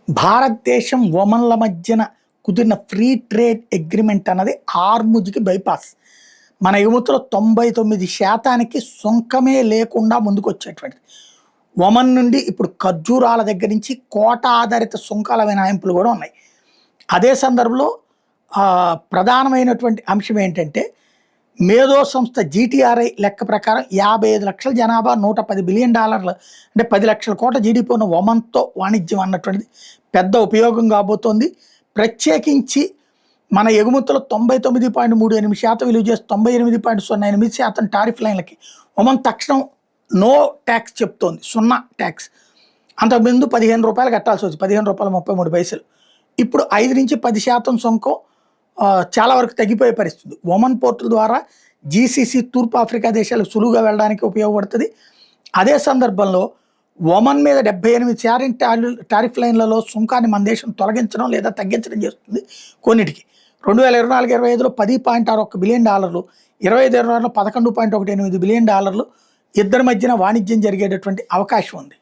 భారతదేశం ఒమన్ల మధ్యన కుదిరిన ఫ్రీ ట్రేడ్ అగ్రిమెంట్ అన్నది హార్ముజ్కి బైపాస్. మన ఎగుమతులు 99% సుంకమే లేకుండా ముందుకు వచ్చేటువంటిది. ఒమన్ నుండి ఇప్పుడు ఖర్జూరాల దగ్గర నుంచి కోట ఆధారిత సుంకాల మినహాయింపులు కూడా ఉన్నాయి. అదే సందర్భంలో ప్రధానమైనటువంటి అంశం ఏంటంటే, మేధో సంస్థ జీటీఆర్ఐ లెక్క ప్రకారం 55 లక్షల జనాభా, $110 బిలియన్, అంటే 10 లక్షల కోట్ల జీడిపి ఉన్న ఒమన్తో వాణిజ్యం అన్నటువంటిది పెద్ద ఉపయోగం కాబోతోంది. ప్రత్యేకించి మన ఎగుమతులు 99.38% విలువ చేసి 98.08% టారిఫ్ లైన్లకి ఒమన్ తక్షణం నో ట్యాక్స్ చెప్తోంది, 0 ట్యాక్స్. అంతకుముందు ₹15 కట్టాల్సి వచ్చి ₹15.33. ఇప్పుడు 5 నుంచి 10% సుంకం చాలా వరకు తగ్గిపోయే పరిస్థితి. ఒమన్ పోర్టుల ద్వారా జీసీసీ తూర్పు ఆఫ్రికా దేశాలకు సులువుగా వెళ్ళడానికి ఉపయోగపడుతుంది. అదే సందర్భంలో ఒమన్ మీద 78% టారిఫ్ లైన్లలో సుంకాన్ని మన దేశం తొలగించడం లేదా తగ్గించడం చేస్తుంది కొన్నిటికి. 2024-25లో $10.61 బిలియన్, 25-26లో $11.18 బిలియన్ ఇద్దరి మధ్యన వాణిజ్యం జరిగేటటువంటి అవకాశం ఉంది.